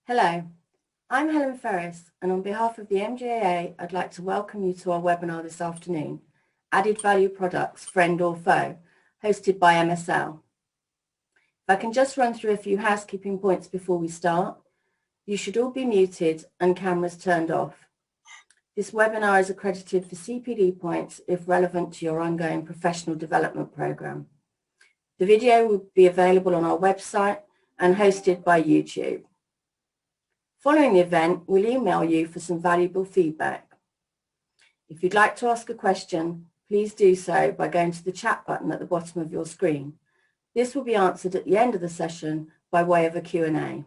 Hello, I'm Helen Ferris, and on behalf of the MGAA, I'd like to welcome you to our webinar this afternoon, Added Value Products, Friend or Foe, hosted by MSL. If I can just run through a few housekeeping points before we start. You should all be muted and cameras turned off. This webinar is accredited for CPD points if relevant to your ongoing professional development program. The video will be available on our website and hosted by YouTube. Following the event, we'll email you for some valuable feedback. If you'd like to ask a question, please do so by going to the chat button at the bottom of your screen. This will be answered at the end of the session by way of a Q&A.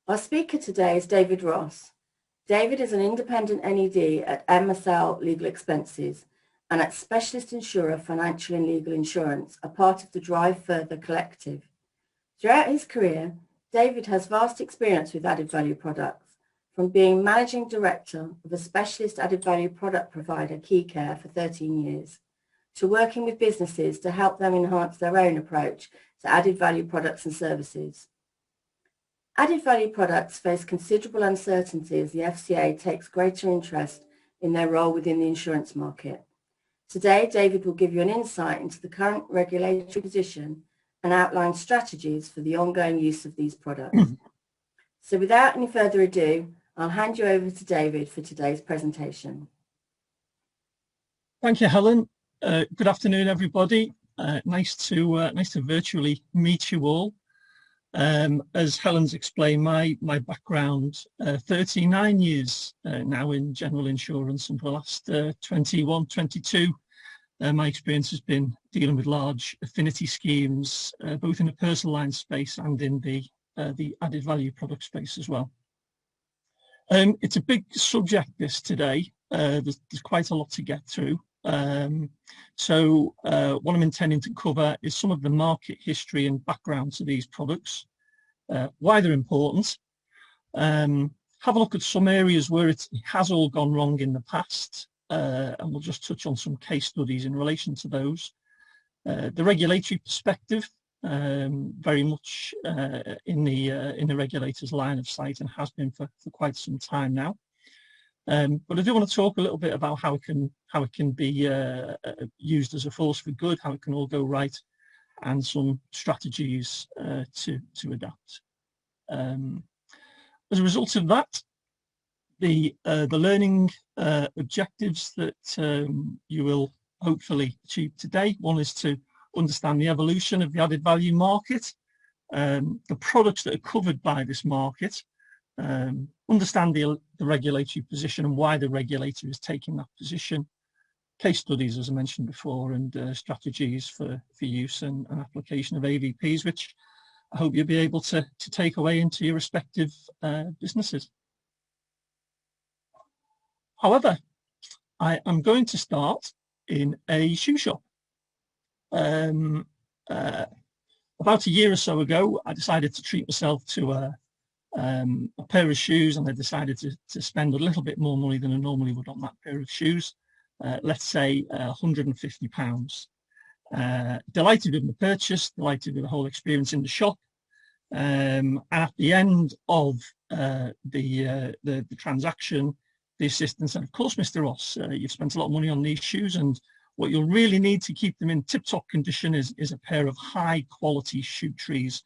Our speaker today is David Ross. David is an independent NED at MSL Legal Expenses and at Specialist Insurer Financial and Legal Insurance, a part of the Drive Further collective. Throughout his career, David has vast experience with added value products, from being managing director of a specialist added value product provider, KeyCare, for 13 years, to working with businesses to help them enhance their own approach to added value products and services. Added value products face considerable uncertainty as the FCA takes greater interest in their role within the insurance market. Today, David will give you an insight into the current regulatory position and outline strategies for the ongoing use of these products. So without any further ado, I'll hand you over to David for today's presentation. Thank you, Helen. Good afternoon, everybody. Nice to virtually meet you all. As Helen's explained, my background, 39 years now in general insurance, and for the last 21, 22, my experience has been dealing with large affinity schemes, both in the personal line space and in the added value product space as well. It's a big subject this today. There's quite a lot to get through. So what I'm intending to cover is some of the market history and background to these products, why they're important, have a look at some areas where it has all gone wrong in the past, and we'll just touch on some case studies in relation to those. The regulatory perspective, very much in the regulator's line of sight and has been for quite some time now. But I do want to talk a little bit about how it can be used as a force for good, how it can all go right, and some strategies to adapt. As a result of that, the learning objectives that you will hopefully achieve today. One is to understand the evolution of the added value market, the products that are covered by this market, understand the regulatory position and why the regulator is taking that position, case studies, as I mentioned before, and strategies for use and application of AVPs, which I hope you'll be able to take away into your respective businesses. However, I am going to start in a shoe shop. About a year or so ago, I decided to treat myself to a pair of shoes, and I decided to spend a little bit more money than I normally would on that pair of shoes. Let's say £150. Delighted with the purchase, delighted with the whole experience in the shop. And at the end of the transaction, the assistant said, "Of course, Mr. Ross, you've spent a lot of money on these shoes, and what you'll really need to keep them in tip-top condition is a pair of high-quality shoe trees,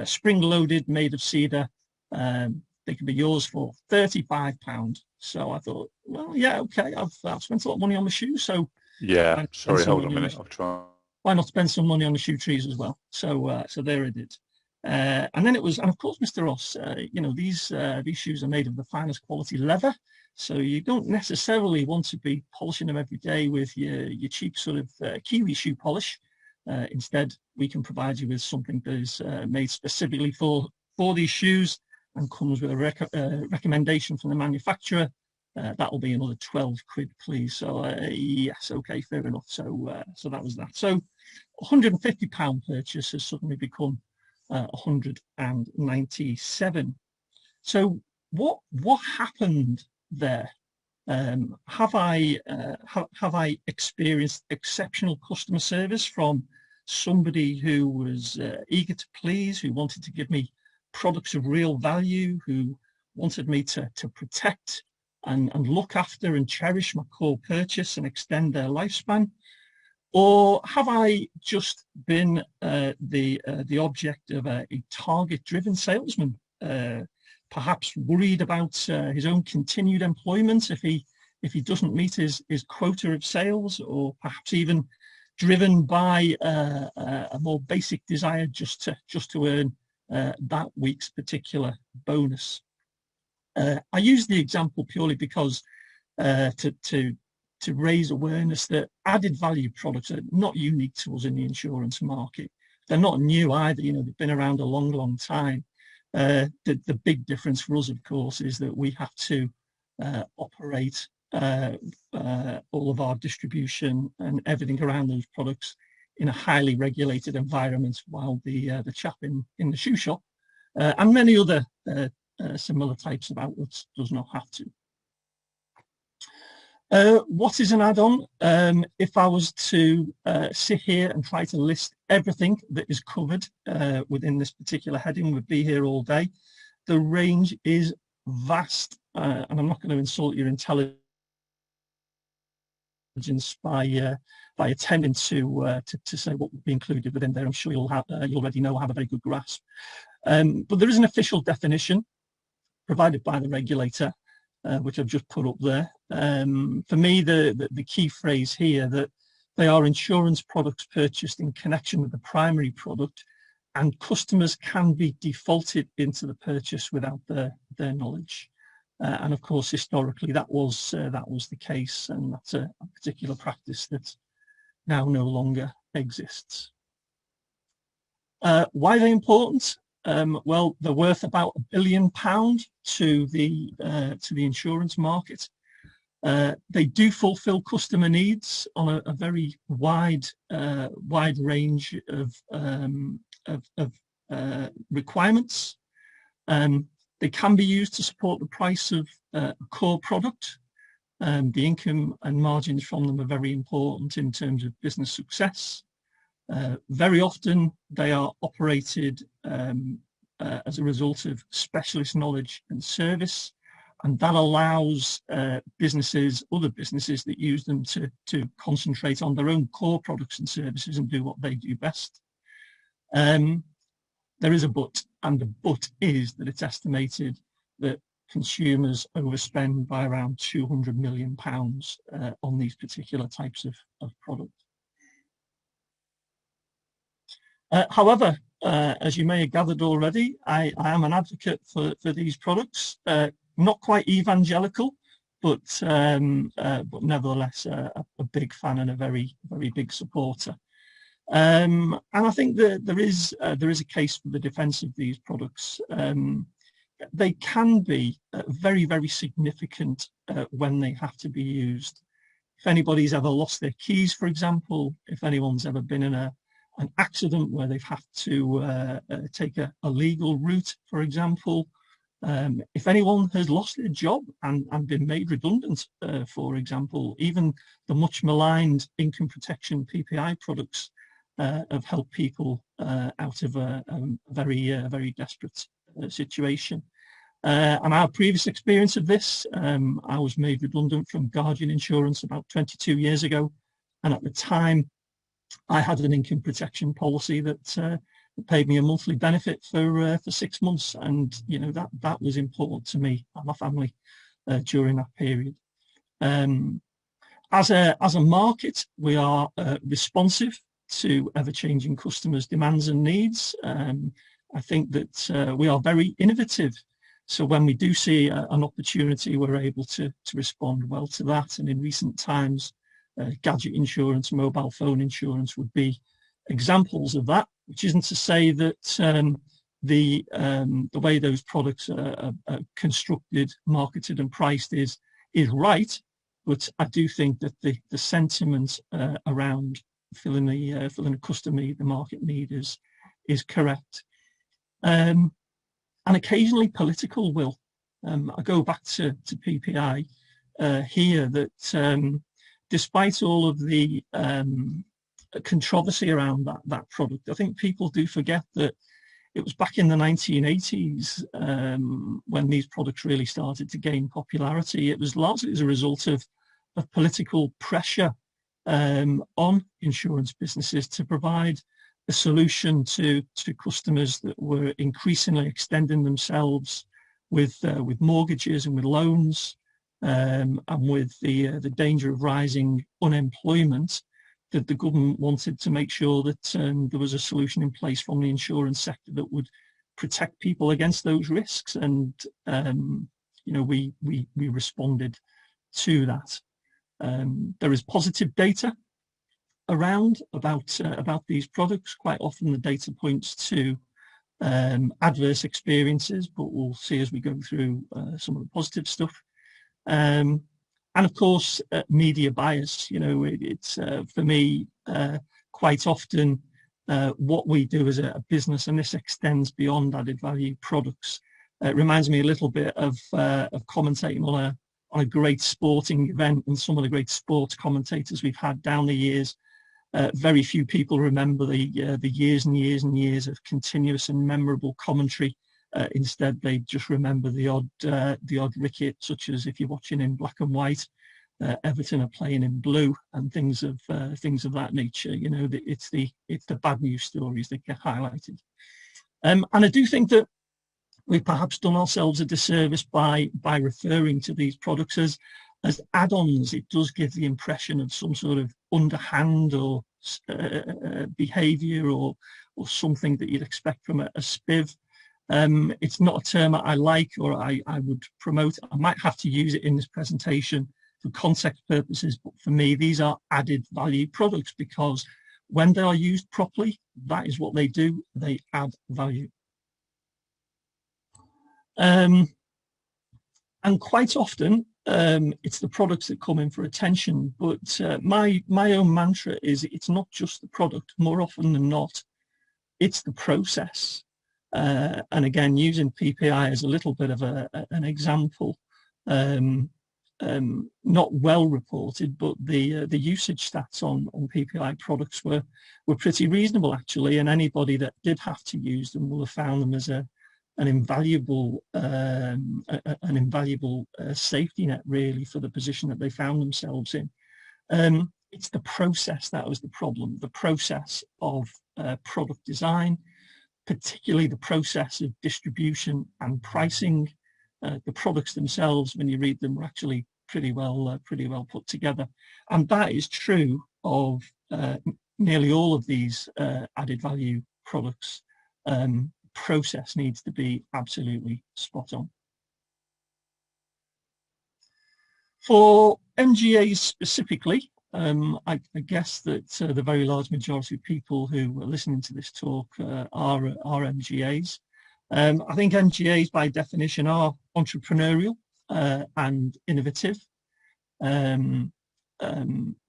spring-loaded, made of cedar. They can be yours for £35. So I thought, well, yeah, okay, I've spent a lot of money on the shoes, so yeah. Sorry, hold on a minute. I'll try. Why not spend some money on the shoe trees as well? So there I did. And then it was, and of course, Mr. Ross, you know, these shoes are made of the finest quality leather, so you don't necessarily want to be polishing them every day with your cheap sort of kiwi shoe polish. Instead, we can provide you with something that is made specifically for these shoes and comes with a recommendation from the manufacturer. That will be another 12 quid, please." So yes, okay, fair enough. So that was that. So £150 purchase has suddenly become 197. So what happened there? Have I experienced exceptional customer service from somebody who was eager to please, who wanted to give me products of real value, who wanted me to protect and look after and cherish my core purchase and extend their lifespan? Or have I just been the object of a target-driven salesman, perhaps worried about his own continued employment if he doesn't meet his quota of sales, or perhaps even driven by a more basic desire just to earn that week's particular bonus? I use the example purely because to raise awareness that added value products are not unique to us in the insurance market. They're not new either. They've been around a long, long time. The big difference for us, of course, is that we have to operate all of our distribution and everything around those products in a highly regulated environment, while the chap in the shoe shop and many other similar types of outlets does not have to. What is an add-on? If I was to sit here and try to list everything that is covered within this particular heading, we'd be here all day. The range is vast, and I'm not going to insult your intelligence by attempting to say what would be included within there. I'm sure you already know, have a very good grasp. But there is an official definition provided by the regulator, which I've just put up there. For me, the key phrase here, that they are insurance products purchased in connection with the primary product, and customers can be defaulted into the purchase without their knowledge. And of course, historically, that was the case, and that's a particular practice that now no longer exists. Why are they important? Well, they're worth about £1 billion to the insurance market. They do fulfil customer needs on a very wide range of requirements. They can be used to support the price of a core product. The income and margins from them are very important in terms of business success. Very often they are operated as a result of specialist knowledge and service, and that allows other businesses that use them to concentrate on their own core products and services and do what they do best. There is a but, and the but is that it's estimated that consumers overspend by around £200 million on these particular types of products. However, as you may have gathered already, I am an advocate for these products. Not quite evangelical, but nevertheless a big fan and a very, very big supporter. And I think that there is a case for the defence of these products. They can be very, very significant when they have to be used. If anybody's ever lost their keys, for example, if anyone's ever been in an accident where they've had to take a legal route, for example, if anyone has lost their job and been made redundant, for example, even the much maligned income protection PPI products have helped people out of a very desperate situation. And our previous experience of this, I was made redundant from Guardian Insurance about 22 years ago, and at the time I had an income protection policy that paid me a monthly benefit for 6 months, and that was important to me and my family during that period. As a market, we are responsive to ever-changing customers' demands and needs. I think that we are very innovative. So when we do see an opportunity, we're able to respond well to that. And in recent times, gadget insurance, mobile phone insurance would be examples of that, which isn't to say that the way those products are constructed, marketed and priced is right. But I do think that the sentiment around filling a customer need, the market need, is correct. And occasionally political will. I go back to PPI here, that despite all of the controversy around that product, I think people do forget that it was back in the 1980s when these products really started to gain popularity. It was largely as a result of political pressure on insurance businesses to provide a solution to customers that were increasingly extending themselves with mortgages and with loans, and with the danger of rising unemployment. That the government wanted to make sure that there was a solution in place from the insurance sector that would protect people against those risks, and we responded to that. There is positive data around about these products. Quite often the data points to adverse experiences, but we'll see as we go through some of the positive stuff. And of course, media bias. It's for me quite often what we do as a business, and this extends beyond added value products. It reminds me a little bit of commentating on a great sporting event, and some of the great sports commentators we've had down the years. Very few people remember the years and years and years of continuous and memorable commentary. Instead, they just remember the odd wicket, such as if you're watching in black and white, Everton are playing in blue, and things of that nature. It's the bad news stories that get highlighted. And I do think that we've perhaps done ourselves a disservice by referring to these products as add-ons. It does give the impression of some sort of underhand or behaviour or something that you'd expect from a SPIV. It's not a term I like or I would promote. I might have to use it in this presentation for context purposes, but for me, these are added value products, because when they are used properly, that is what they do. They add value. And quite often, it's the products that come in for attention, but my own mantra is it's not just the product. More often than not, it's the process. And again, using PPI as a little bit of an example, not well reported, but the usage stats on PPI products were pretty reasonable actually, and anybody that did have to use them will have found them as an invaluable safety net really for the position that they found themselves in. It's the process that was the problem, the process of product design, particularly the process of distribution and pricing. The products themselves, when you read them, are actually pretty well put together, and that is true of nearly all of these added value products. Process needs to be absolutely spot on. For MGAs specifically, I guess that the very large majority of people who are listening to this talk are MGAs. I think MGAs by definition are entrepreneurial and innovative. There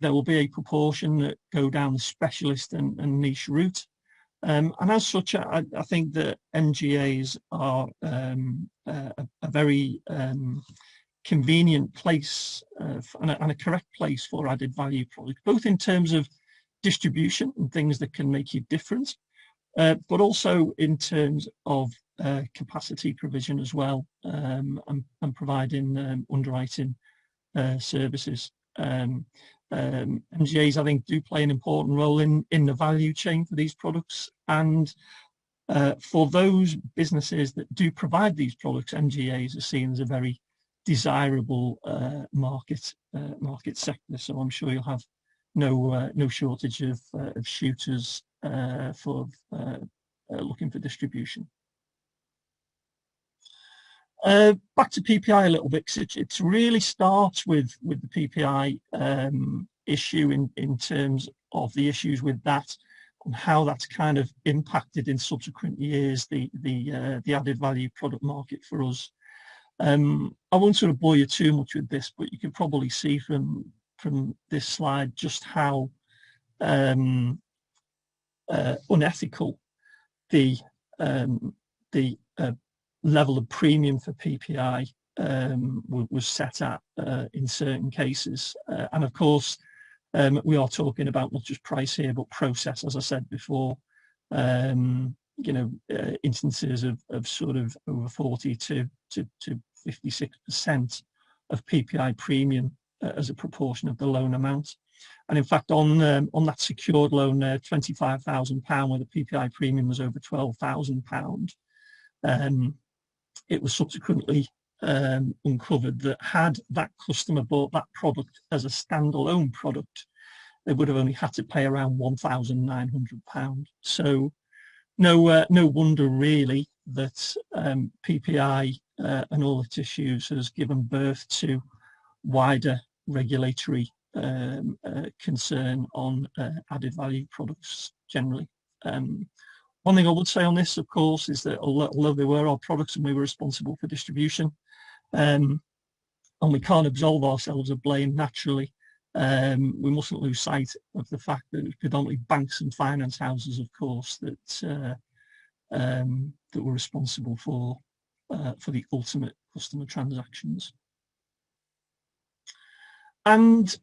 will be a proportion that go down the specialist and niche route. And as such, I think that MGAs are a very convenient place and a correct place for added value products, both in terms of distribution and things that can make you different, but also in terms of capacity provision as well, and providing underwriting services. MGAs, I think, do play an important role in the value chain for these products, and for those businesses that do provide these products, MGAs are seen as a very desirable market sector. So I'm sure you'll have no shortage of shooters for looking for distribution. Back to PPI a little bit, because it really starts with the PPI issue in terms of the issues with that and how that's kind of impacted in subsequent years the added value product market for us. I won't sort of bore you too much with this, but you can probably see from this slide just how unethical the level of premium for PPI was set at in certain cases. And of course, we are talking about not just price here, but process, as I said before. instances of sort of over 40 to 56% of PPI premium as a proportion of the loan amount. And in fact, on that secured loan, £25,000, where the PPI premium was over £12,000, it was subsequently uncovered that had that customer bought that product as a standalone product, they would have only had to pay around £1,900. So no wonder really that PPI and all its issues has given birth to wider regulatory concern on added value products generally. One thing I would say on this, of course, is that although they were our products and we were responsible for distribution, and we can't absolve ourselves of blame naturally, we mustn't lose sight of the fact that it was predominantly banks and finance houses, of course, that were responsible for the ultimate customer transactions. And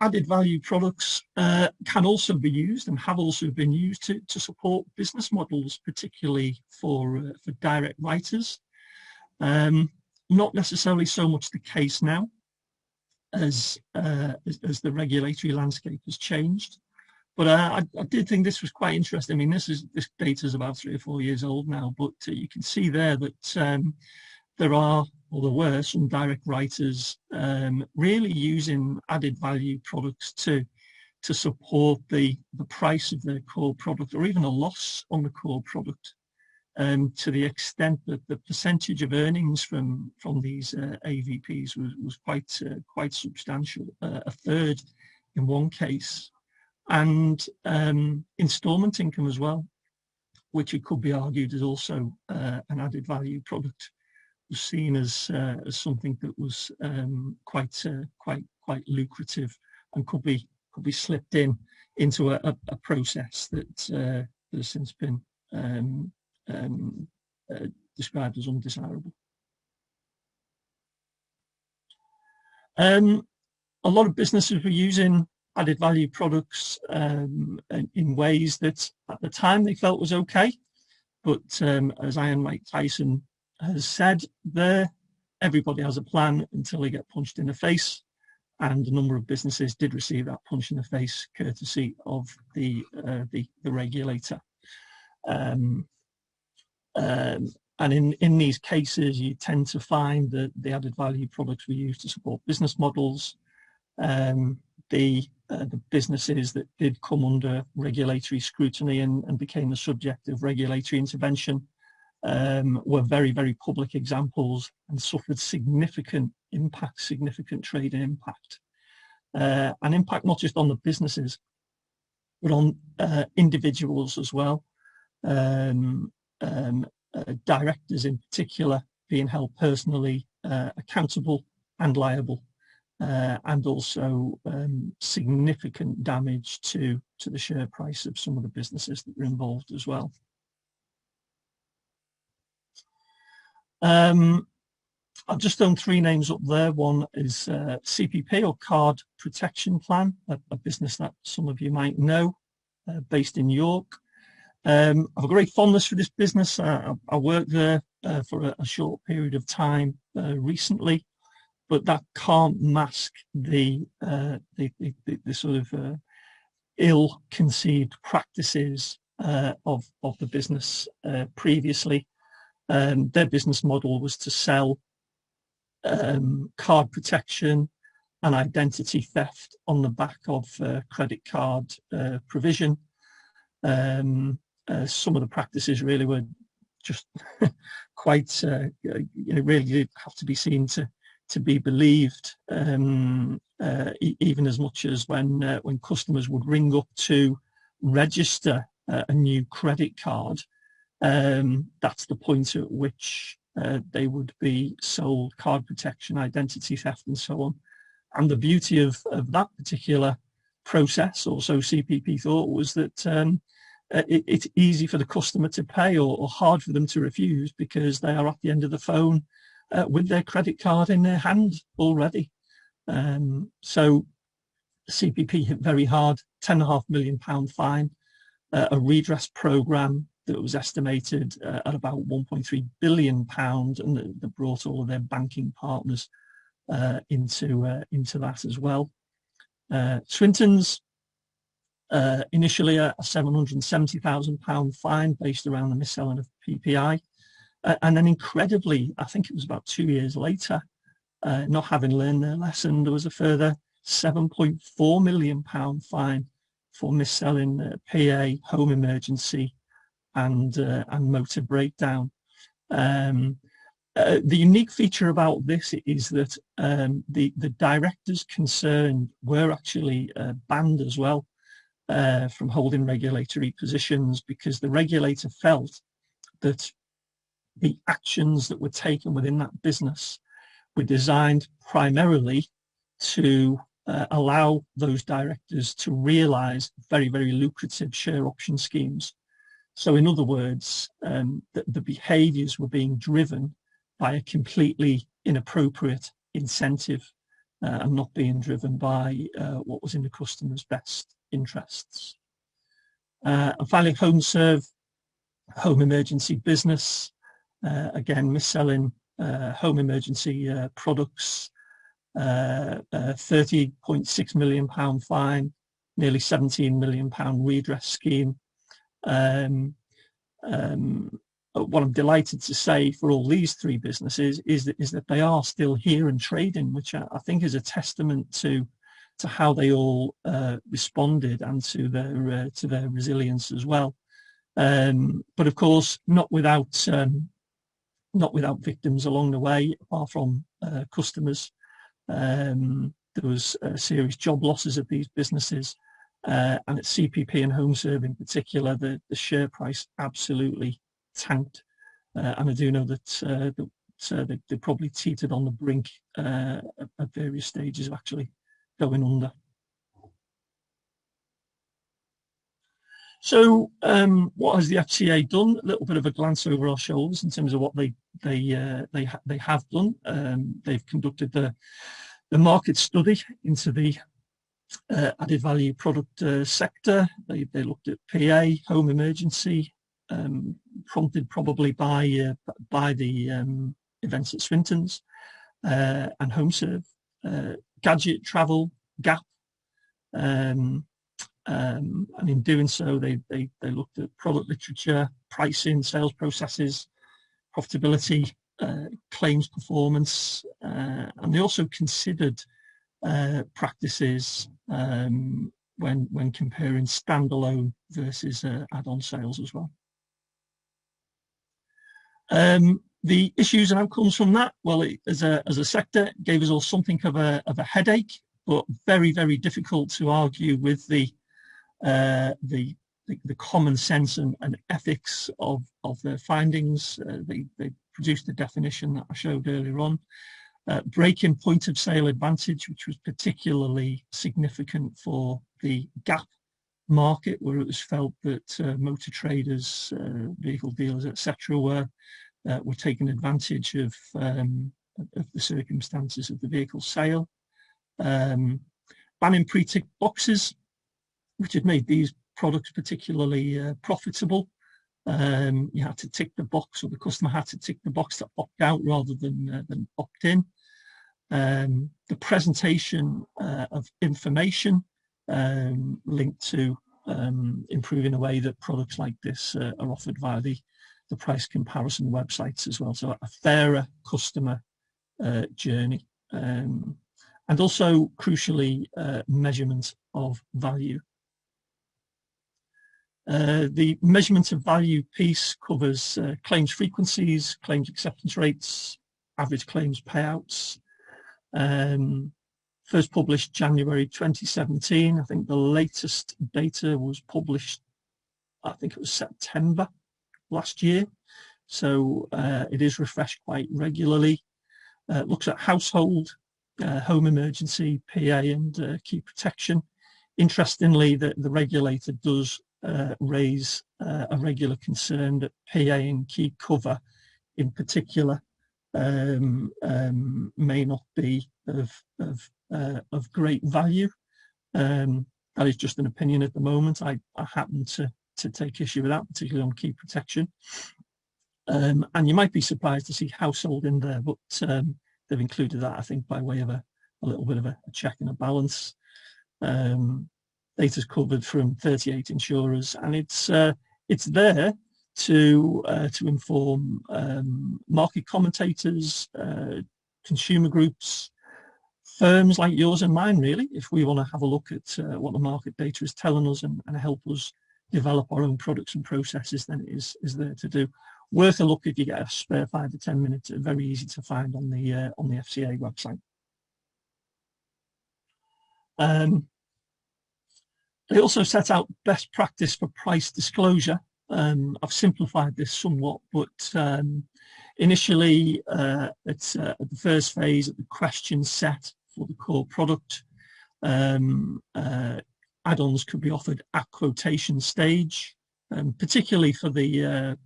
added value products can also be used and have also been used to support business models, particularly for direct writers. Not necessarily so much the case now as the regulatory landscape has changed. But I did think this was quite interesting. I mean, this data is about 3 or 4 years old now, but you can see there that there were some direct writers really using added value products to support the price of their core product, or even a loss on the core product, to the extent that the percentage of earnings from these AVPs was quite substantial, a third in one case, and instalment income as well, which it could be argued is also an added value product, was seen as something that was quite lucrative and could be slipped into a process that has since been described as undesirable. A lot of businesses were using added value products in ways that at the time they felt was okay, but as Iron Mike Tyson has said, everybody has a plan until they get punched in the face, and a number of businesses did receive that punch in the face courtesy of the regulator. And in these cases, you tend to find that the added value products were used to support business models. The businesses that did come under regulatory scrutiny and became the subject of regulatory intervention were very, very public examples and suffered significant trading impact. An impact not just on the businesses, but on individuals as well. Directors in particular being held personally accountable and liable, and also significant damage to the share price of some of the businesses that were involved as well. I've just thrown 3 names up there. One is CPP, or Card Protection Plan, a business that some of you might know, based in York. I have a great fondness for this business. I worked there for a short period of time recently, but that can't mask the sort of ill-conceived practices of the business previously. Their business model was to sell card protection and identity theft on the back of credit card provision. Some of the practices really were just quite, really did have to be seen to be believed, even as much as when customers would ring up to register a new credit card, that's the point at which they would be sold card protection, identity theft, and so on. And the beauty of that particular process, or so CPP thought, was that it's easy for the customer to pay or hard for them to refuse, because they are at the end of the phone with their credit card in their hand already. So CPP hit very hard, £10.5 million fine, a redress programme that was estimated at about £1.3 billion, and that brought all of their banking partners into that as well. Swinton's initially a £770,000 fine based around the mis-selling of PPI, and then incredibly, I think it was about 2 years later, not having learned their lesson, there was a further £7.4 million fine for mis-selling PA, home emergency, and motor breakdown. The unique feature about this is that the directors concerned were actually banned as well from holding regulatory positions, because the regulator felt that the actions that were taken within that business were designed primarily to allow those directors to realise very, very lucrative share option schemes. So in other words, the behaviours were being driven by a completely inappropriate incentive and not being driven by what was in the customer's best interests. And finally, HomeServe, home emergency business, again, mis-selling home emergency products, £30.6 million fine, nearly £17 million redress scheme. What I'm delighted to say for all these three businesses is that they are still here and trading, which I think is a testament to how they all responded and to their resilience as well. But of course, not without victims along the way, apart from customers. There was serious job losses of these businesses, and at CPP and HomeServe in particular, the share price absolutely tanked, and I do know that they probably teetered on the brink at various stages of actually going under. So what has the FCA done? A little bit of a glance over our shoulders in terms of what they have done. They've conducted the market study into the added value product sector. They looked at PA, home emergency, prompted probably by the events at Swinton's, and HomeServe, gadget, travel, Gap. And in doing so, they looked at product literature, pricing, sales processes, profitability, claims performance, and they also considered practices when comparing standalone versus add-on sales as well. The issues and outcomes from that, well, as a sector, gave us all something of a headache, but very, very difficult to argue with the common sense and ethics of their findings. They produced a definition that I showed earlier on. Breaking point of sale advantage, which was particularly significant for the Gap market, where it was felt that motor traders, vehicle dealers, etc., were taking advantage of the circumstances of the vehicle sale. Banning pre-ticked boxes, which had made these products particularly profitable. You had to tick the box, or the customer had to tick the box to opt out rather than opt in. The presentation of information linked to improving the way that products like this are offered via the price comparison websites as well. So a fairer customer journey. And also, crucially, measurement of value. The measurement of value piece covers claims frequencies, claims acceptance rates, average claims payouts. First published January 2017. I think the latest data was published, I think it was September last year. So it is refreshed quite regularly. Looks at household, home emergency, PA, and key protection. Interestingly, the regulator does raise a regular concern that PA and key cover in particular may not be of great value. That is just an opinion at the moment. I happen to to take issue with that, particularly on key protection. And you might be surprised to see household in there, but they've included that, I think, by way of a little bit of a check and a balance. Data's covered from 38 insurers, and it's there to inform market commentators, consumer groups, firms like yours and mine, really, if we want to have a look at what the market data is telling us and help us develop our own products and processes, then it is there to do. Worth a look if you get a spare 5 to 10 minutes. Very easy to find on the FCA website. They also set out best practice for price disclosure. I've simplified this somewhat, but initially it's at the first phase at the question set for the core product. Add-ons could be offered at quotation stage, particularly for the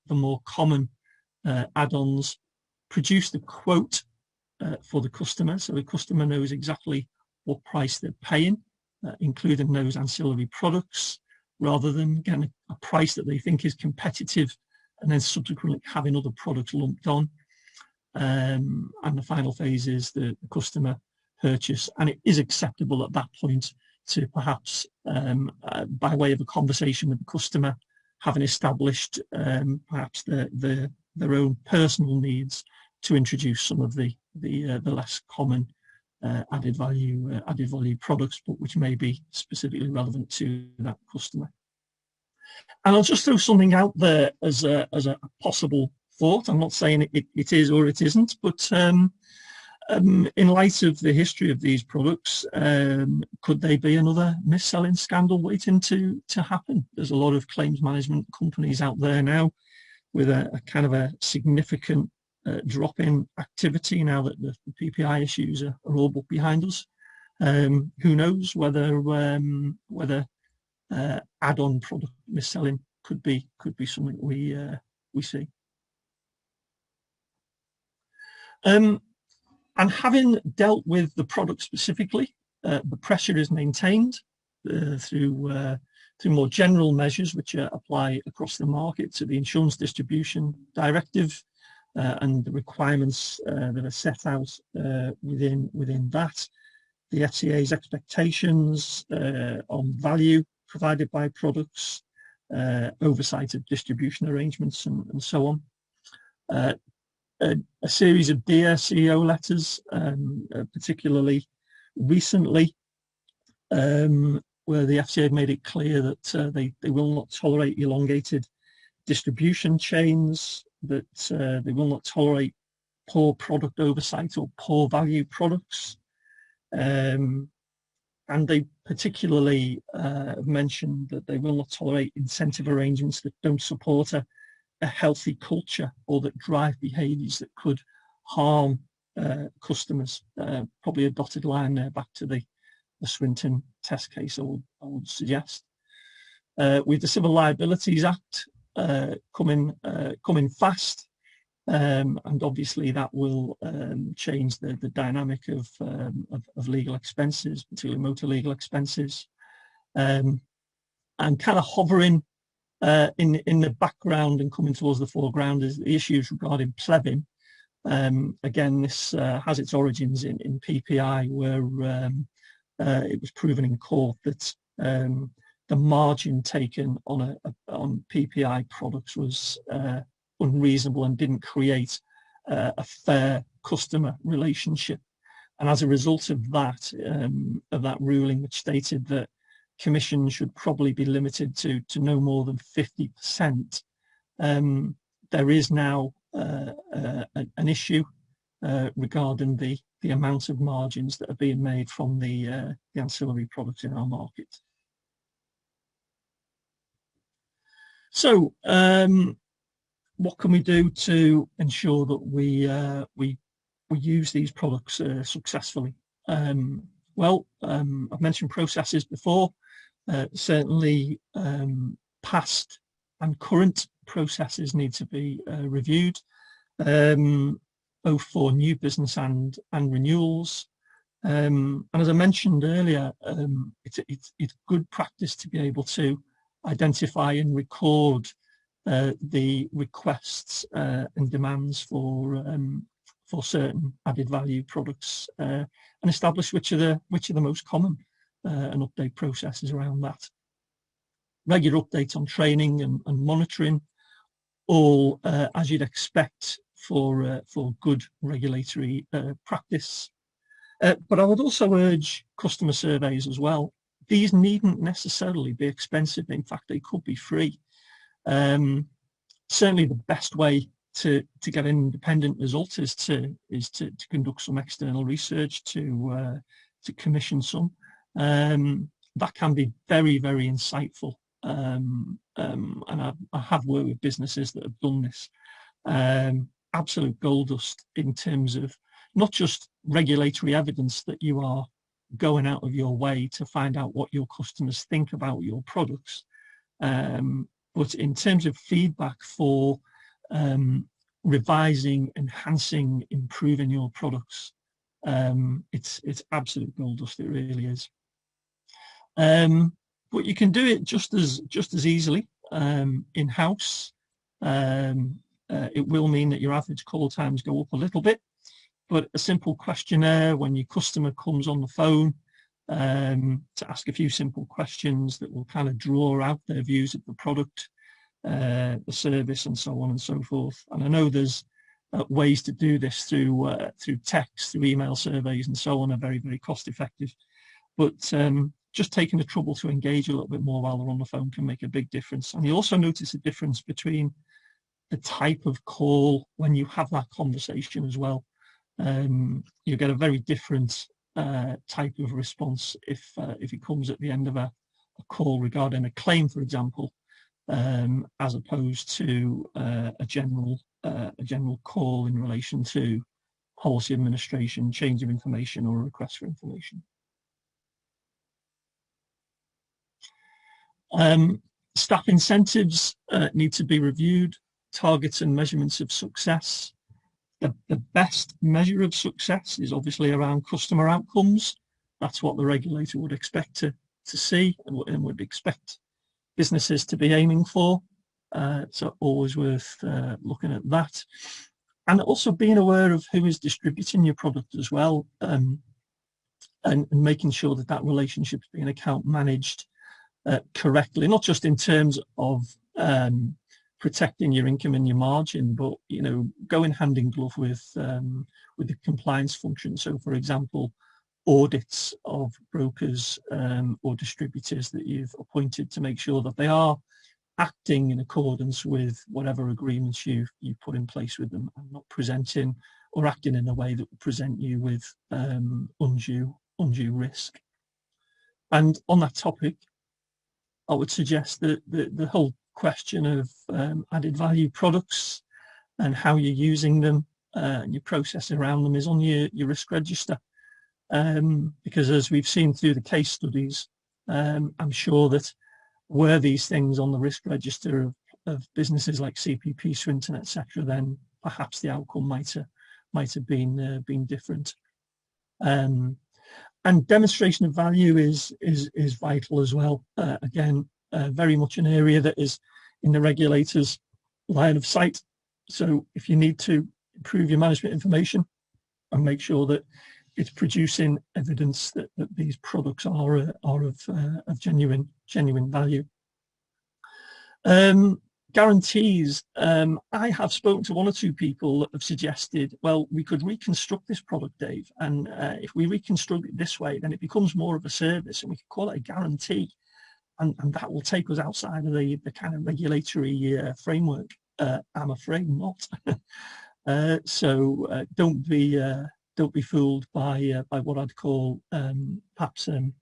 more common add-ons. Produce the quote for the customer, so the customer knows exactly what price they're paying, including those ancillary products, rather than getting a price that they think is competitive and then subsequently having other products lumped on. And the final phase is the customer purchase, and it is acceptable at that point to perhaps, by way of a conversation with the customer, having established perhaps their own personal needs, to introduce some of the less common added value products, but which may be specifically relevant to that customer. And I'll just throw something out there as a possible thought. I'm not saying it is or it isn't, but in light of the history of these products, could they be another mis-selling scandal waiting to happen? There's a lot of claims management companies out there now with a kind of a significant drop in activity now that the PPI issues are all but behind us. Who knows whether add-on product mis-selling could be something we see. And having dealt with the product specifically, the pressure is maintained through more general measures which apply across the market to the Insurance Distribution Directive and the requirements that are set out within that. The FCA's expectations on value provided by products, oversight of distribution arrangements, and so on. A series of Dear CEO letters, particularly recently, where the FCA made it clear that they will not tolerate elongated distribution chains, that they will not tolerate poor product oversight or poor value products. And they particularly mentioned that they will not tolerate incentive arrangements that don't support a healthy culture or that drive behaviours that could harm customers. Probably a dotted line there back to the Swinton test case, I would suggest. With the Civil Liabilities Act coming fast, and obviously that will change the dynamic of legal expenses, particularly motor legal expenses, and kind of hovering in the background and coming towards the foreground is the issues regarding plebing. Again, this has its origins in PPI, where it was proven in court that the margin taken on PPI products was unreasonable and didn't create a fair customer relationship. And as a result of that ruling, which stated that commission should probably be limited to no more than 50%, there is now an issue regarding the amount of margins that are being made from the ancillary products in our market. So what can we do to ensure that we use these products successfully? Well, I've mentioned processes before. Certainly past and current processes need to be reviewed, both for new business and renewals. And as I mentioned earlier, it's good practice to be able to identify and record the requests and demands for certain added value products, and establish which are the most common, and update processes around that. Regular updates on training and monitoring, all as you'd expect for good regulatory practice. But I would also urge customer surveys as well. These needn't necessarily be expensive. In fact, they could be free. Certainly the best way to get an independent result is to conduct some external research, to commission some. That can be very, very insightful. And I have worked with businesses that have done this. Absolute gold dust in terms of not just regulatory evidence that you are going out of your way to find out what your customers think about your products, but in terms of feedback for revising, enhancing, improving your products. It's absolute gold dust. It really is. But you can do it just as easily in-house. It will mean that your average call times go up a little bit, but a simple questionnaire when your customer comes on the phone, to ask a few simple questions that will kind of draw out their views of the product, the service, and so on and so forth. And I know there's ways to do this through text, through email surveys, and so on, are very, very cost effective. But just taking the trouble to engage a little bit more while they're on the phone can make a big difference. And you also notice a difference between the type of call when you have that conversation as well. You get a very different type of response if it comes at the end of a call regarding a claim, for example, as opposed to a general call in relation to policy administration, change of information, or a request for information. Staff incentives need to be reviewed. Targets and measurements of success. The best measure of success is obviously around customer outcomes. That's what the regulator would expect to see and would expect businesses to be aiming for. So always worth looking at that. And also being aware of who is distributing your product as well, and making sure that that relationship is being account managed correctly, not just in terms of protecting your income and your margin, but going hand in glove with the compliance function. So, for example, audits of brokers or distributors that you've appointed to make sure that they are acting in accordance with whatever agreements you've put in place with them, and not presenting or acting in a way that will present you with undue risk. And on that topic, I would suggest that the whole question of added value products and how you're using them and your process around them is on your risk register. Because as we've seen through the case studies, I'm sure that were these things on the risk register of businesses like CPP, Swinton, etc., then perhaps the outcome might have been different. And demonstration of value is vital as well. Again, very much an area that is in the regulator's line of sight. So if you need to improve your management information and make sure that it's producing evidence that these products are of genuine value. Guarantees. I have spoken to one or two people that have suggested, well, we could reconstruct this product, Dave, and if we reconstruct it this way, then it becomes more of a service, and we could call it a guarantee, and that will take us outside of the kind of regulatory framework. I'm afraid not. So don't be fooled by what I'd call perhaps an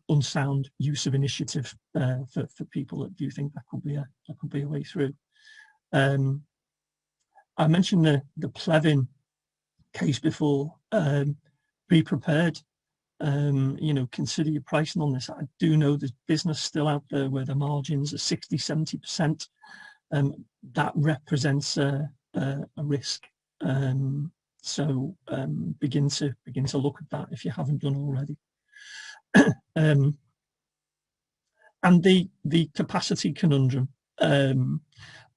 unsound use of initiative for people that do think that could be a way through. I mentioned the Plevin case before. Be prepared. Consider your pricing on this. I do know there's business still out there where the margins are 60-70%. That represents a risk. So begin to look at that if you haven't done already. and the capacity conundrum,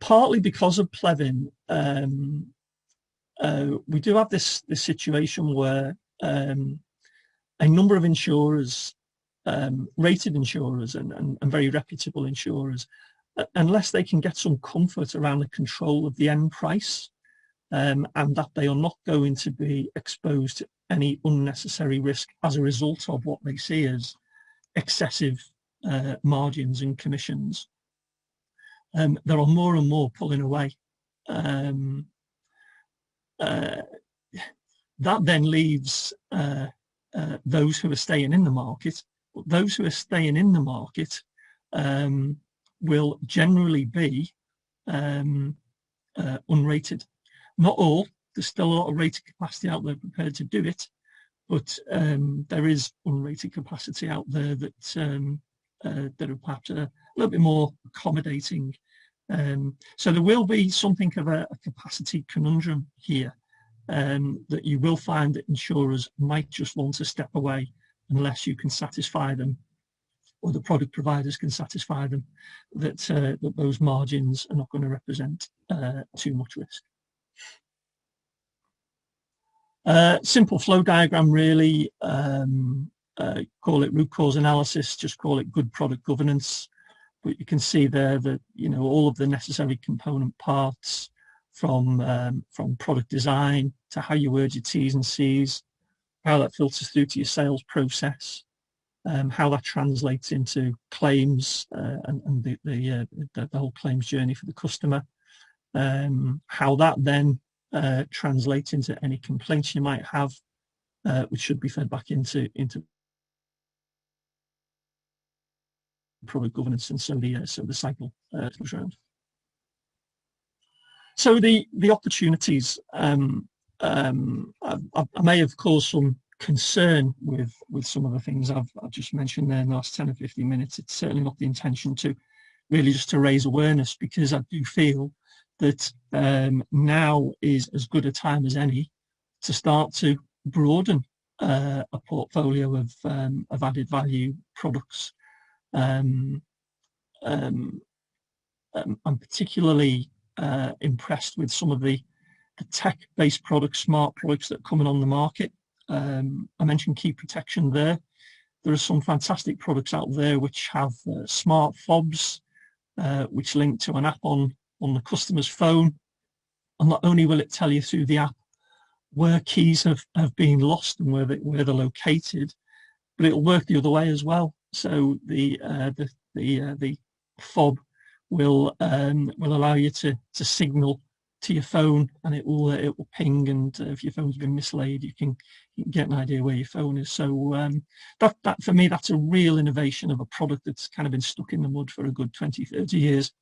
partly because of Plevin. We do have this situation where a number of insurers, rated insurers and very reputable insurers, unless they can get some comfort around the control of the end price, and that they are not going to be exposed to any unnecessary risk as a result of what they see as excessive margins and commissions, there are more and more pulling away. That then leaves those who are staying in the market. But those who are staying in the market will generally be unrated. Not all. There's still a lot of rated capacity out there prepared to do it, but there is unrated capacity out there that are perhaps a little bit more accommodating. So there will be something of a capacity conundrum here, that you will find that insurers might just want to step away unless you can satisfy them, or the product providers can satisfy them, that those margins are not going to represent too much risk. Simple flow diagram, really. Call it root cause analysis, just call it good product governance. But you can see there that, you know, all of the necessary component parts, from product design to how you word your T's and C's, how that filters through to your sales process, how that translates into claims and the whole claims journey for the customer, how that then translates into any complaints you might have, which should be fed back into product governance, and so the cycle goes around. So the opportunities, I may have caused some concern with some of the things I've just mentioned there in the last 10 or 15 minutes. It's certainly not the intention to really just to raise awareness, because I do feel that now is as good a time as any to start to broaden a portfolio of added value products. I'm particularly impressed with some of the tech-based products, smart products that are coming on the market. I mentioned key protection there. There are some fantastic products out there which have smart fobs, which link to an app on the customer's phone. And not only will it tell you through the app where keys have been lost and where they're located, but it'll work the other way as well. So the fob will allow you to signal to your phone, and it will ping, and if your phone's been mislaid, you can get an idea where your phone is. So that for me, that's a real innovation of a product that's kind of been stuck in the mud for a good 20-30 years,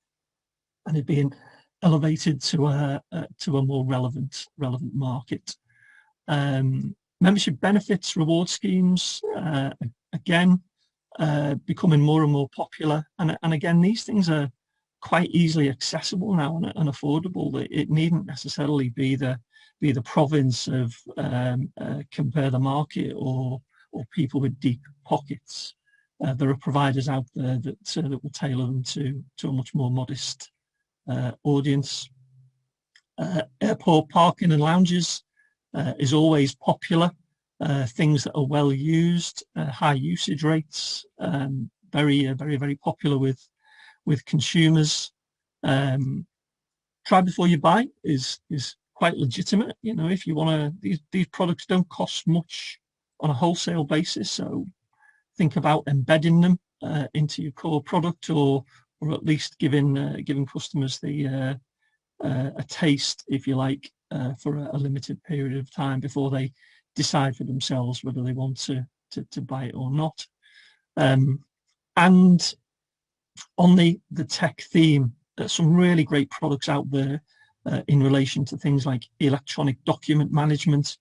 and it being elevated to a more relevant market. Membership benefits, reward schemes, again, becoming more and more popular, and again, these things are quite easily accessible now and affordable. It needn't necessarily be the province of Compare the Market or people with deep pockets. There are providers out there that will tailor them to a much more modest audience. Airport parking and lounges is always popular. Things that are well used, high usage rates, very popular with consumers. Try before you buy is quite legitimate. You know, if you want to, these products don't cost much on a wholesale basis, so think about embedding them into your core product, or at least giving customers a taste, if you like, for a limited period of time before they decide for themselves whether they want to buy it or not. And on the tech theme, there's some really great products out there in relation to things like electronic document management,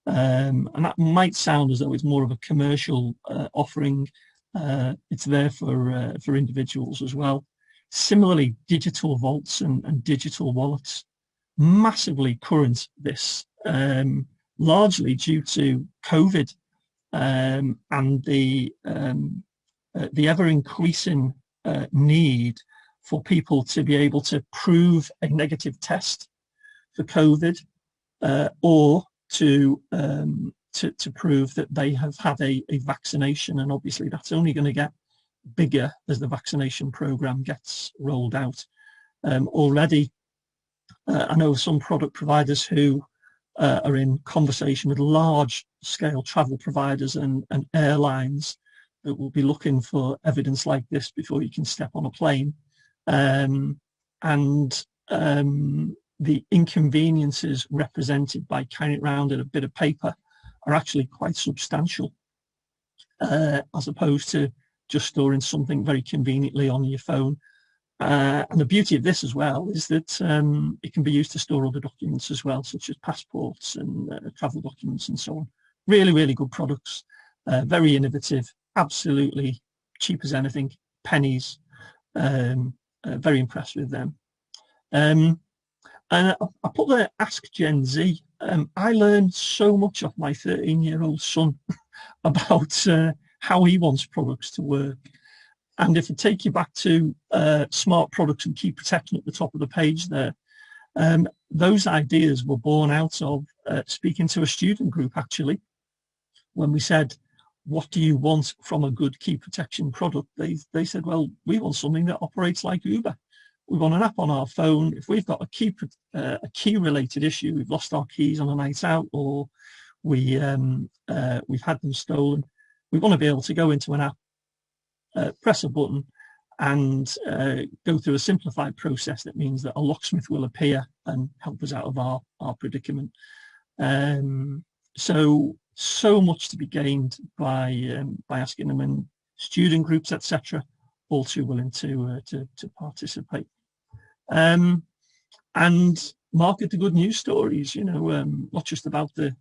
and that might sound as though it's more of a commercial offering. It's there for individuals as well. Similarly, digital vaults and digital wallets, massively current this, largely due to COVID, and the ever increasing need for people to be able to prove a negative test for COVID, or to prove that they have had a vaccination. And obviously that's only going to get bigger as the vaccination program gets rolled out. Already, I know some product providers who are in conversation with large scale travel providers and airlines that will be looking for evidence like this before you can step on a plane. The inconveniences represented by carrying it around in a bit of paper are actually quite substantial, as opposed to just storing something very conveniently on your phone. And the beauty of this as well is that it can be used to store other documents as well, such as passports and travel documents and so on. Really, really good products, very innovative, absolutely cheap as anything, pennies. Very impressed with them. And I put there, ask Gen Z. I learned so much off my 13-year-old son about how he wants products to work. And if I take you back to smart products and key protection at the top of the page there, those ideas were born out of speaking to a student group, actually. When we said, what do you want from a good key protection product? They said, well, we want something that operates like Uber. We want an app on our phone. If we've got a key related issue, we've lost our keys on a night out, or we've had them stolen, we want to be able to go into an app, press a button, and go through a simplified process that means that a locksmith will appear and help us out of our predicament. So much to be gained by asking them, and student groups, etc., all too willing to participate. And market the good news stories, not just about the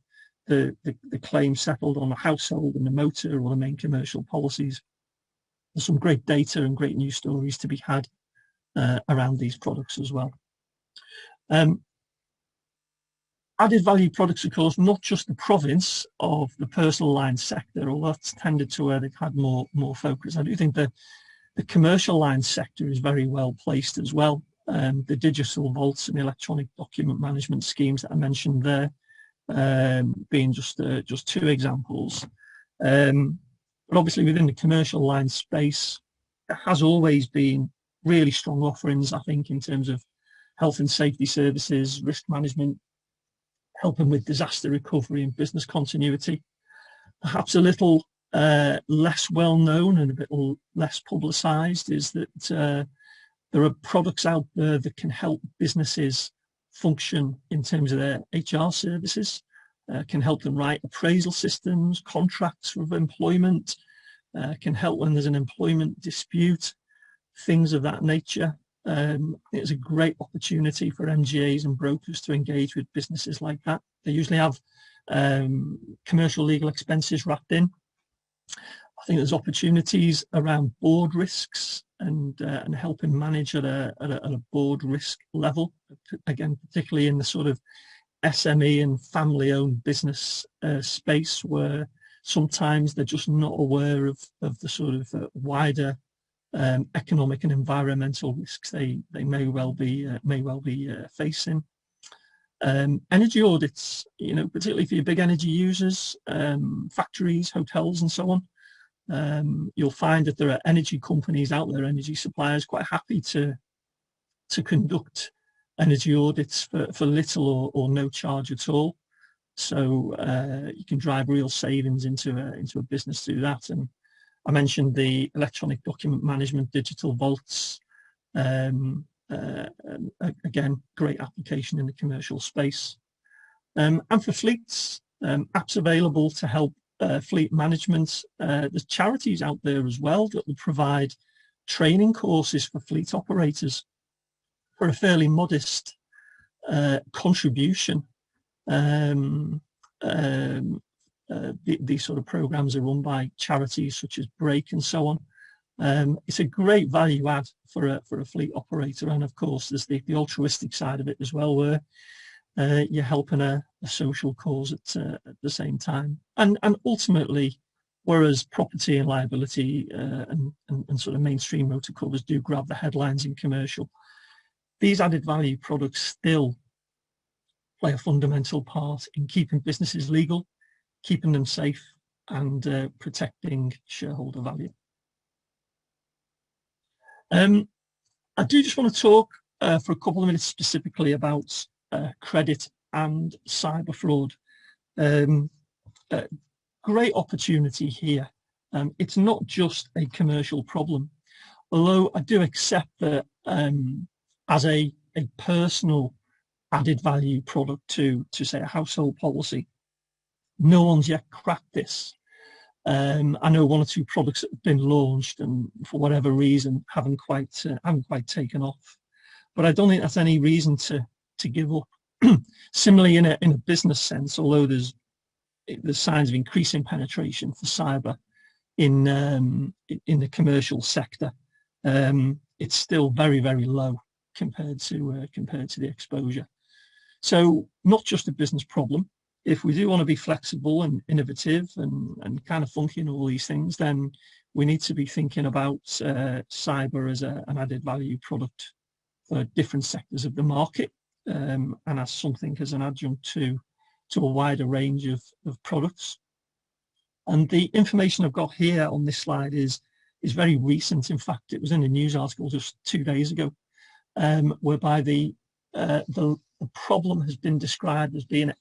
claim settled on the household and the motor or the main commercial policies. There's some great data and great news stories to be had around these products as well. Added value products, of course, not just the province of the personal line sector, although that's tended to where they've had more focus. I do think the commercial line sector is very well placed as well. The digital vaults and electronic document management schemes that I mentioned there, being just two examples. But obviously within the commercial line space, there has always been really strong offerings, I think, in terms of health and safety services, risk management, helping with disaster recovery and business continuity. Perhaps a little less well known and a bit less publicised is that there are products out there that can help businesses function in terms of their HR services, can help them write appraisal systems, contracts of employment, can help when there's an employment dispute, things of that nature. It's a great opportunity for MGAs and brokers to engage with businesses like that. They usually have commercial legal expenses wrapped in. I think there's opportunities around board risks and helping manage at a board risk level, again, particularly in the sort of SME and family-owned business space, where sometimes they're just not aware of the sort of wider economic and environmental risks they may well be facing. Energy audits, particularly for your big energy users, factories, hotels, and so on. You'll find that there are energy companies out there, energy suppliers, quite happy to conduct energy audits for little or no charge at all. So you can drive real savings into a business through that. And I mentioned the electronic document management, digital vaults. Again, great application in the commercial space. And for fleets, apps available to help fleet management. There's charities out there as well that will provide training courses for fleet operators for a fairly modest contribution. These sort of programs are run by charities such as Break and so on. It's a great value add for a fleet operator, and of course there's the altruistic side of it as well, where you're helping a social cause at the same time. And ultimately, whereas property and liability and sort of mainstream motor covers do grab the headlines in commercial. These added value products still play a fundamental part in keeping businesses legal, keeping them safe, and protecting shareholder value. I do just want to talk for a couple of minutes specifically about credit and cyber fraud. Great opportunity here. It's not just a commercial problem, although I do accept that as a personal added value product to say a household policy, no one's yet cracked this. I know one or two products that have been launched and for whatever reason haven't quite taken off, but I don't think that's any reason to give up. Similarly, in a business sense, although there's signs of increasing penetration for cyber in the commercial sector, it's still very, very low compared to the exposure. So not just a business problem. If we do want to be flexible and innovative and kind of funky and all these things, then we need to be thinking about cyber as an added value product for different sectors of the market, and as something as an adjunct to a wider range of products. And the information I've got here on this slide is very recent. In fact, it was in a news article just 2 days ago, whereby the problem has been described as being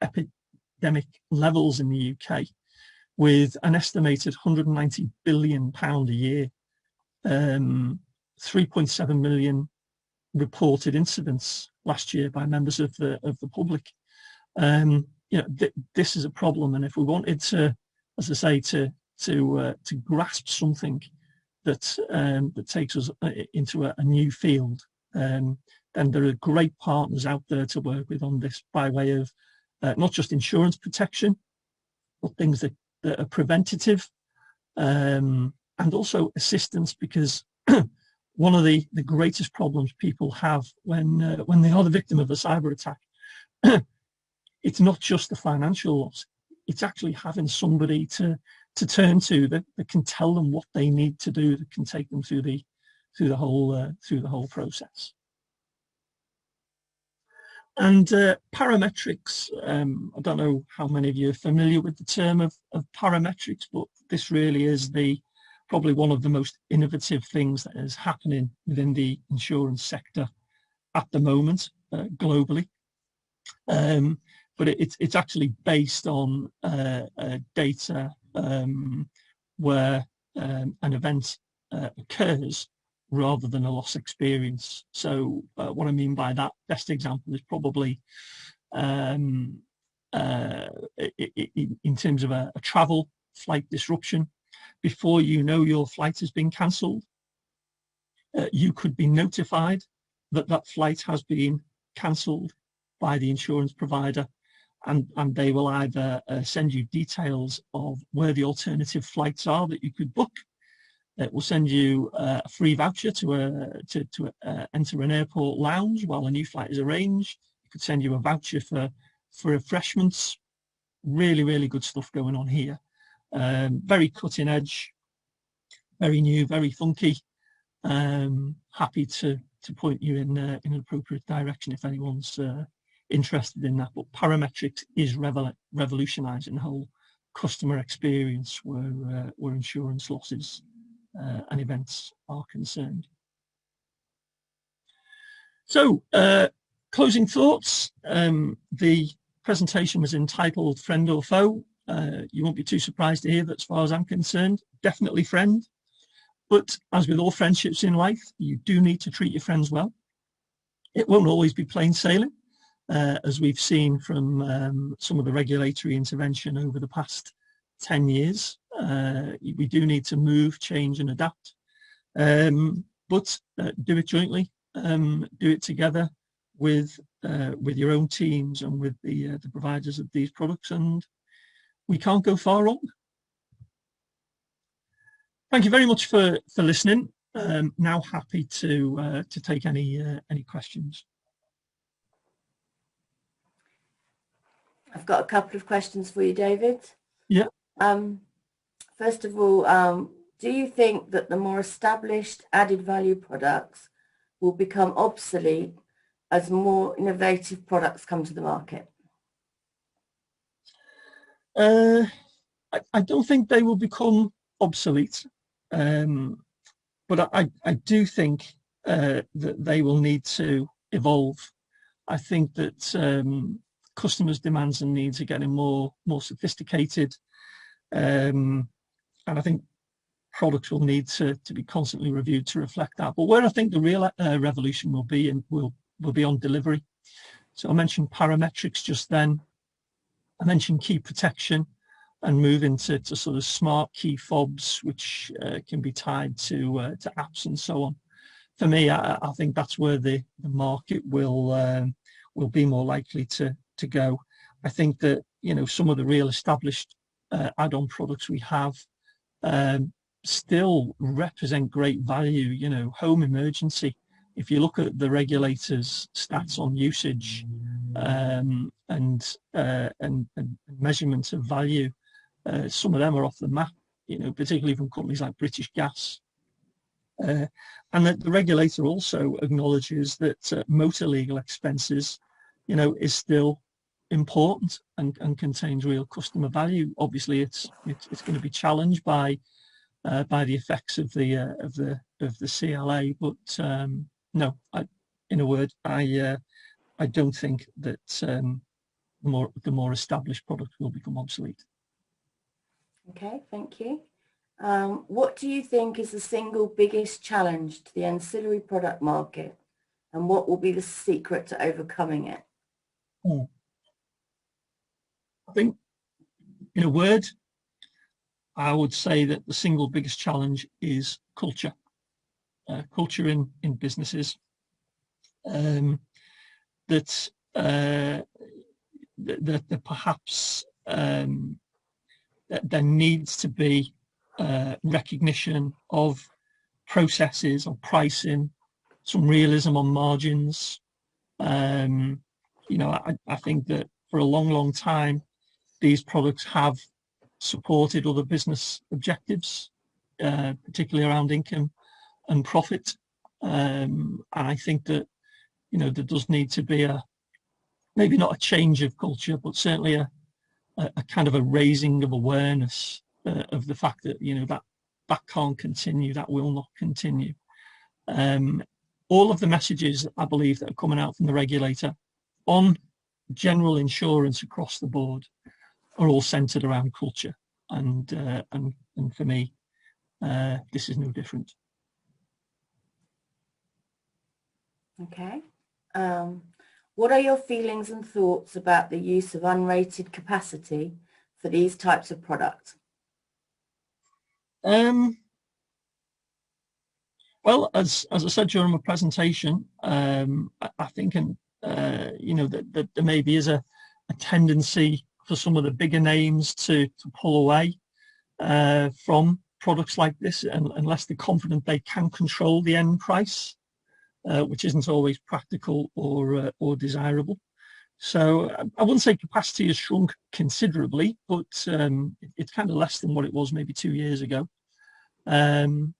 epidemic levels in the UK, with an estimated £190 billion a year, 3.7 million reported incidents last year by members of the public. This is a problem, and if we wanted to, as I say, to grasp something that takes us into a new field, then there are great partners out there to work with on this by way of not just insurance protection, but things that are preventative, and also assistance, because one of the greatest problems people have when they are the victim of a cyber attack, it's not just the financial loss, it's actually having somebody to turn to that can tell them what they need to do, that can take them through the whole process. And parametrics, I don't know how many of you are familiar with the term of parametrics, but this really is probably one of the most innovative things that is happening within the insurance sector at the moment, globally. But it's actually based on data where an event occurs rather than a loss experience. So what I mean by that, best example is probably in terms of a travel flight disruption. Before you know your flight has been cancelled, you could be notified that flight has been cancelled by the insurance provider, and they will either send you details of where the alternative flights are that you could book. It will send you a free voucher to enter an airport lounge while a new flight is arranged. It could send you a voucher for refreshments. Really, really good stuff going on here. Very cutting edge, very new, very funky. Happy to point you in an appropriate direction if anyone's interested in that. But parametrics is revolutionising the whole customer experience where insurance losses and events are concerned. So, closing thoughts. The presentation was entitled Friend or Foe. You won't be too surprised to hear that, as far as I'm concerned, definitely friend. But as with all friendships in life, you do need to treat your friends well. It won't always be plain sailing, as we've seen from some of the regulatory intervention over the past 10 years. We do need to move, change and adapt, but do it jointly, do it together with your own teams and with the providers of these products, and we can't go far wrong. Thank you very much for listening. Now happy to take any questions. I've got a couple of questions for you, David. Yeah. First of all, do you think that the more established added value products will become obsolete as more innovative products come to the market? I don't think they will become obsolete, but I do think that they will need to evolve. I think that customers' demands and needs are getting more sophisticated, and I think products will need to be constantly reviewed to reflect that. But where I think the real revolution will be, and will be on delivery. So I mentioned parametrics just then. I mentioned key protection, and move into sort of smart key fobs, which can be tied to apps and so on. For me, I think that's where the market will be more likely to go. I think that, you know, some of the real established add-on products we have still represent great value. You know, home emergency. If you look at the regulators' stats on usage and measurements of value, some of them are off the map. You know, particularly from companies like British Gas. And that the regulator also acknowledges that motor legal expenses, you know, is still important and contains real customer value. Obviously, it's going to be challenged by the effects of the CLA, but no, in a word, I don't think that the more established products will become obsolete. Okay, thank you. What do you think is the single biggest challenge to the ancillary product market, and what will be the secret to overcoming it? I think, in a word, I would say that the single biggest challenge is culture. Culture in businesses. That perhaps that there needs to be recognition of processes, of pricing, some realism on margins. You know, I think that for a long time, these products have supported other business objectives, particularly around income and profit. And I think that, you know, there does need to be maybe not a change of culture, but certainly a kind of a raising of awareness of the fact that, you know, that can't continue, that will not continue. All of the messages, I believe, that are coming out from the regulator on general insurance across the board are all centered around culture, and for me, this is no different. Okay. What are your feelings and thoughts about the use of unrated capacity for these types of products? Well, as I said during my presentation, I think, you know, that there maybe is a tendency for some of the bigger names to pull away from products like this, unless they're confident they can control the end price, which isn't always practical or desirable. So I wouldn't say capacity has shrunk considerably, but it's kind of less than what it was maybe 2 years ago. And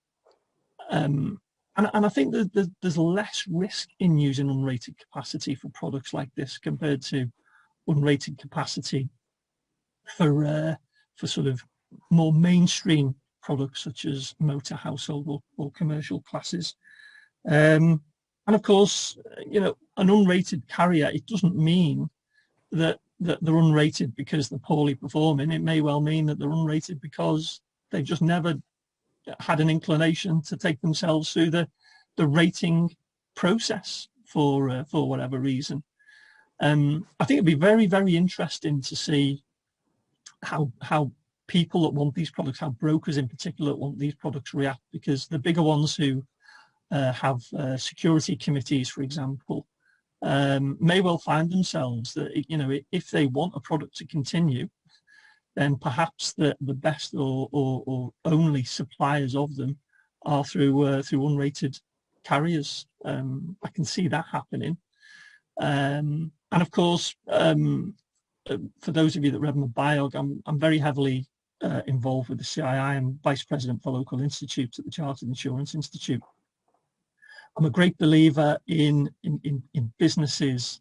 I think that there's less risk in using unrated capacity for products like this compared to unrated capacity for sort of more mainstream products such as motor, household, or commercial classes. And of course, you know, an unrated carrier, it doesn't mean that they're unrated because they're poorly performing. It may well mean that they're unrated because they've just never had an inclination to take themselves through the rating process for whatever reason. I think it'd be very, very interesting to see how people that want these products, how brokers in particular that want these products react, because the bigger ones who have security committees, for example, may well find themselves that, you know, if they want a product to continue, then perhaps the best or only suppliers of them are through unrated carriers. I can see that happening. And of course, for those of you that read my bio, I'm very heavily involved with the CII and Vice President for local institutes at the Chartered Insurance Institute. I'm a great believer in businesses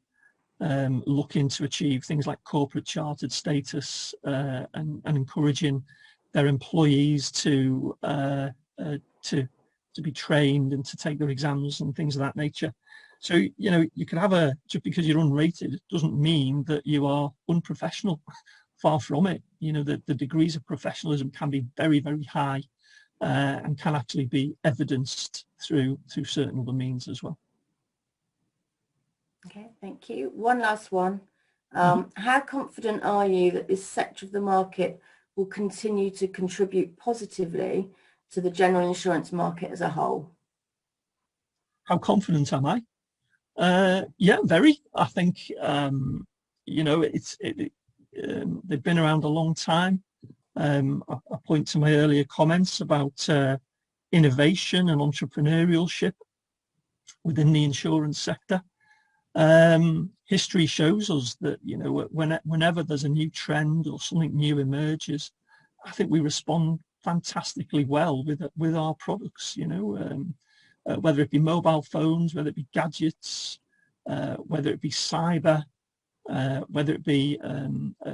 looking to achieve things like corporate chartered status and encouraging their employees to be trained and to take their exams and things of that nature. So, you know, you could have just because you're unrated doesn't mean that you are unprofessional. Far from it. You know, the degrees of professionalism can be very, very high and can actually be evidenced through certain other means as well. Okay, thank you. One last one. How confident are you that this sector of the market will continue to contribute positively to the general insurance market as a whole? How confident am I? Yeah, very. I think, you know, they've been around a long time. I point to my earlier comments about innovation and entrepreneurship within the insurance sector. History shows us that, you know, whenever there's a new trend or something new emerges, I think we respond fantastically well with our products, you know, whether it be mobile phones, whether it be gadgets, whether it be cyber, whether it be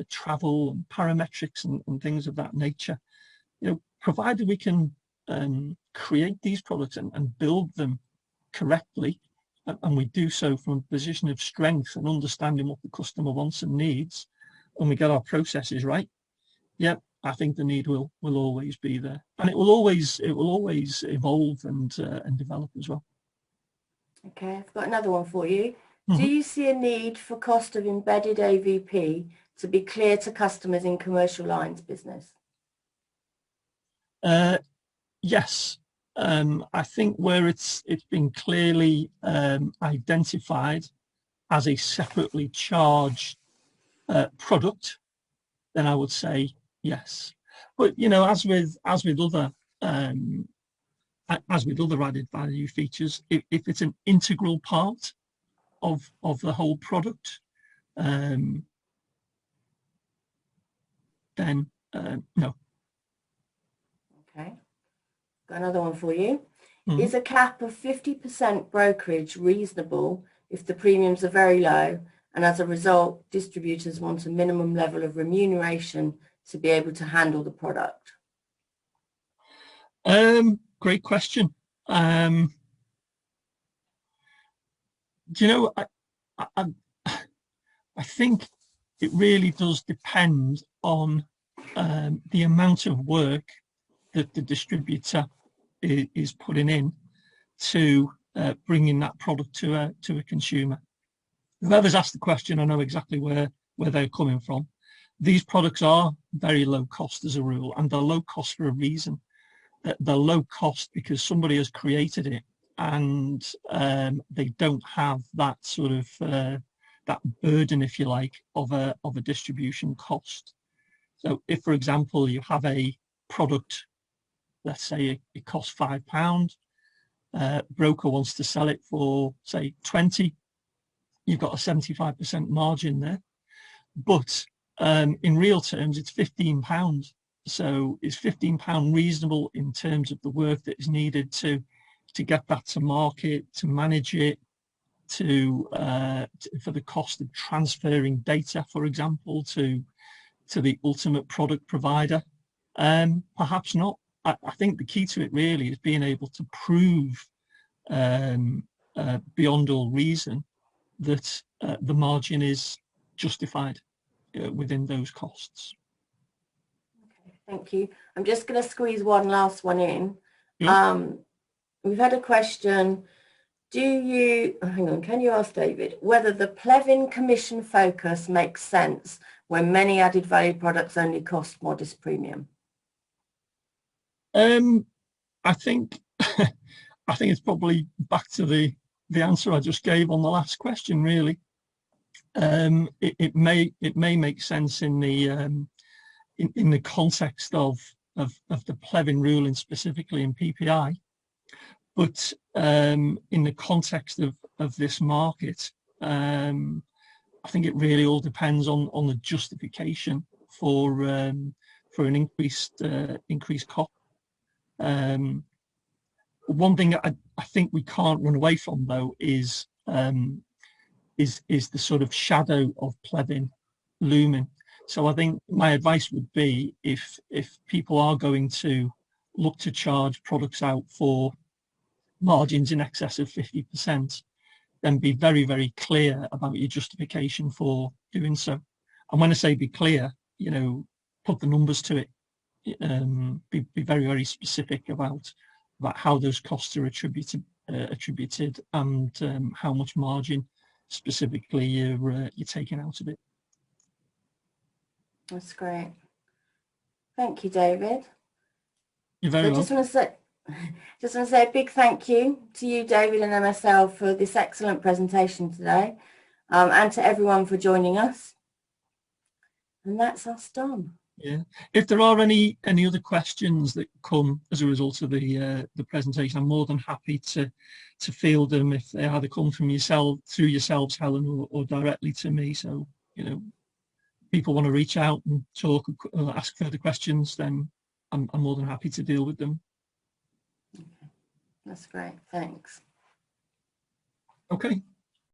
travel and parametrics and things of that nature. You know, provided we can create these products and build them correctly, and we do so from a position of strength and understanding what the customer wants and needs, and we get our processes right, yeah, I think the need will always be there, and it will always evolve and develop as well. Okay, I've got another one for you. Do you see a need for cost of embedded AVP to be clear to customers in commercial lines business? Yes. I think where it's been clearly identified as a separately charged product, then I would say yes. But you know, as with other added value features, if it's an integral part of the whole product, then no. Okay, got another one for you. Mm-hmm. Is a cap of 50% brokerage reasonable if the premiums are very low, and as a result distributors want a minimum level of remuneration to be able to handle the product? Great question. Do you know, I think it really does depend on the amount of work that the distributor is putting in to bringing that product to a consumer. Whoever's asked the question, I know exactly where they're coming from. These products are very low cost as a rule, and they're low cost for a reason. They're low cost because somebody has created it, and they don't have that sort of that burden, if you like, of a distribution cost. So if, for example, you have a product, let's say it costs £5, broker wants to sell it for, say, 20, you've got a 75% margin there. But in real terms, it's £15. So is £15 reasonable in terms of the work that is needed to get that to market, to manage it, for the cost of transferring data, for example, to the ultimate product provider? Perhaps not. I think the key to it really is being able to prove beyond all reason that the margin is justified within those costs. Okay, thank you. I'm just going to squeeze one last one in. Yeah. We've had a question. Can you ask David whether the Plevin commission focus makes sense when many added value products only cost modest premium? I think it's probably back to the answer I just gave on the last question, really. It may make sense in the context of the Plevin ruling, specifically in PPI, but in the context of this market, I think it really all depends on the justification for for an increased cost. One thing I think we can't run away from, though, is the sort of shadow of plebin looming. So I think my advice would be, if people are going to look to charge products out for margins in excess of 50%, then be very, very clear about your justification for doing so. And when I say be clear, you know, put the numbers to it. Be very, very specific about how those costs are attributed and how much margin specifically you're taking out of it. That's great. Thank you, David. You're very welcome. Just want to say a big thank you to you, David, and MSL for this excellent presentation today, and to everyone for joining us. And that's us done. Yeah. If there are any other questions that come as a result of the presentation, I'm more than happy to field them if they either come from yourselves, Helen, or directly to me. So, you know, people want to reach out and talk, ask further questions, then I'm more than happy to deal with them. Okay. That's great. Thanks. Okay.